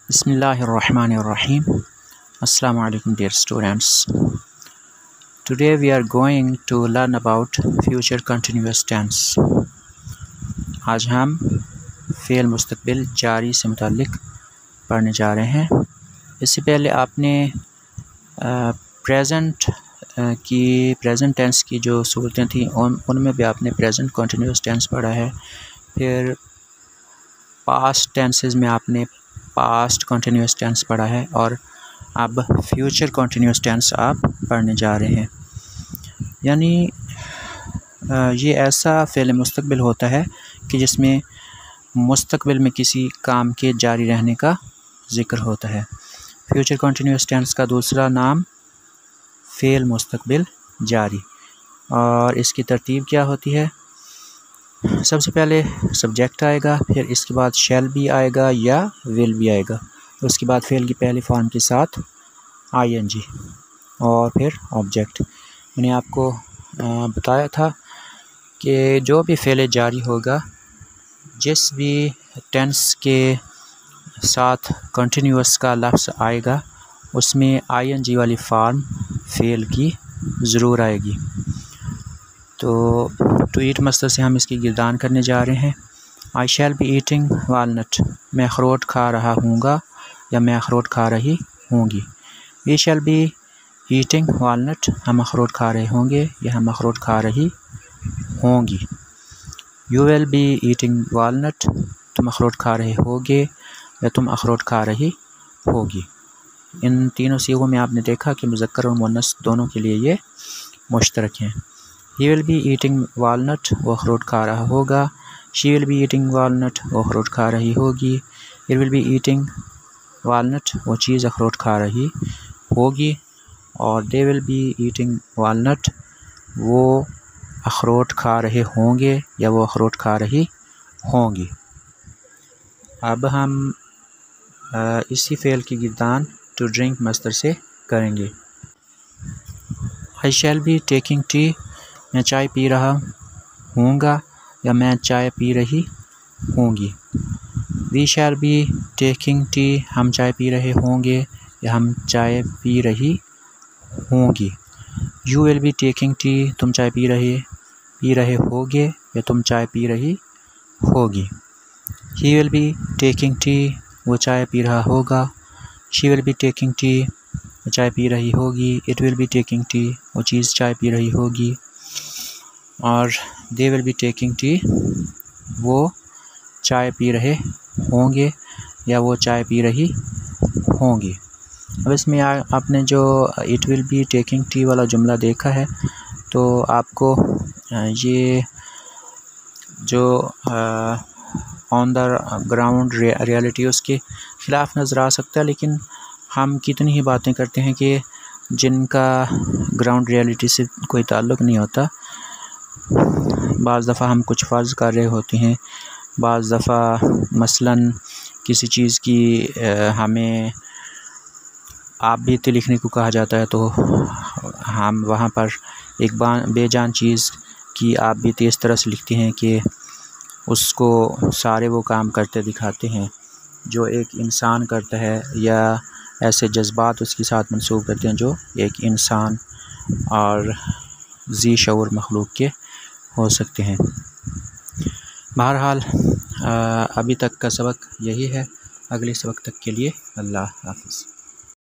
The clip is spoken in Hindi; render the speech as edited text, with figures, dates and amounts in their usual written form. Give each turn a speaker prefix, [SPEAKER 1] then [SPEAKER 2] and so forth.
[SPEAKER 1] Bismillahirrahmanirrahim. Assalamu alaikum dear students. Today we are going to learn about future continuous tense. आज हम फ़ेल मुस्तक़बिल जारी से मुताल्लिक़ पढ़ने जा रहे हैं। इससे पहले आपने प्रेजेंट टेंस की जो सूरतें थी उनमें भी आपने प्रेजेंट कंटिन्यूस टेंस पढ़ा है। फिर पास्ट टेंसेस में आपने पास्ट कंटिन्यूस टेंस पढ़ा है और अब फ्यूचर कंटिन्यूस टेंस आप पढ़ने जा रहे हैं। यानी ये ऐसा फ़ेल मुस्तक़बिल होता है कि जिसमें मुस्तक़बिल में किसी काम के जारी रहने का ज़िक्र होता है। फ्यूचर कंटिन्यूस टेंस का दूसरा नाम फ़ेल मुस्तक़बिल जारी, और इसकी तरतीब क्या होती है? सबसे पहले सब्जेक्ट आएगा, फिर इसके बाद शैल भी आएगा या विल भी आएगा, उसके बाद फ़ेल की पहली फॉर्म के साथ आईएनजी और फिर ऑब्जेक्ट। मैंने आपको बताया था कि जो भी फ़ेल जारी होगा, जिस भी टेंस के साथ कंटिन्यूस का लफ्ज़ आएगा उसमें आईएनजी वाली फॉर्म फ़ेल की ज़रूर आएगी। तो टू ईट मस्तर से हम इसकी गिरदान करने जा रहे हैं। आई शैल बी ईटिंग वालनट, मैं अखरोट खा रहा हूँगा या मैं अखरोट खा रही हूँगी। We shall be eating walnut, हम अखरोट खा रहे होंगे या हम अखरोट खा रही होंगी। You will be eating walnut, तुम अखरोट खा रहे होगे या तुम अखरोट खा रही होगी। इन तीनों सीगों में आपने देखा कि मुज़क्कर और मुअन्नस दोनों के लिए ये मुश्तरक हैं। He will be eating walnut, वो अखरोट खा रहा होगा। She will be eating walnut, वो अखरोट खा रही होगी। It will be eating walnut, वो चीज़ अखरोट खा रही होगी। और they will be eating walnut, वो अखरोट खा रहे होंगे या वो अखरोट खा रही होंगी। अब हम इसी फ़ेल की गिरदान टू ड्रिंक मस्तर से करेंगे। आई शैल बी टेकिंग टी, मैं चाय पी रहा हूँगा या मैं चाय पी रही होंगी। We shall be taking tea, हम चाय पी रहे होंगे या हम चाय पी रही होंगी। You will be taking T, तुम चाय पी रहे होगे या तुम चाय पी रही होगी। He will be taking T, वो चाय पी रहा होगा। She will be taking T, वो चाय पी रही होगी। It will be taking T, वो चीज़ चाय पी रही होगी। और they will be taking T, वो चाय पी रहे होंगे या वो चाय पी रही होंगी। अब इसमें आपने जो it will be taking T वाला जुमला देखा है, तो आपको ये जो ऑन द ग्राउंड रियलिटी उसके ख़िलाफ़ नज़र आ सकता है, लेकिन हम कितनी ही बातें करते हैं कि जिनका ग्राउंड रियलिटी से कोई ताल्लुक़ नहीं होता। बाज़ दफ़ा हम कुछ फ़र्ज़ कर रहे होते हैं, बाज़ दफ़ा मसलन किसी चीज़ की हमें आप बीती लिखने को कहा जाता है, तो हम वहाँ पर एक बेजान चीज़ की आप बीती इस तरह से लिखते हैं कि उसको सारे वो काम करते दिखाते हैं जो एक इंसान करता है, या ऐसे जज्बात उसके साथ मंसूब करते हैं जो एक इंसान और ज़ी शऊर मखलूक के हो सकते हैं। बहरहाल अभी तक का सबक यही है। अगले सबक तक के लिए अल्लाह हाफ़िज़।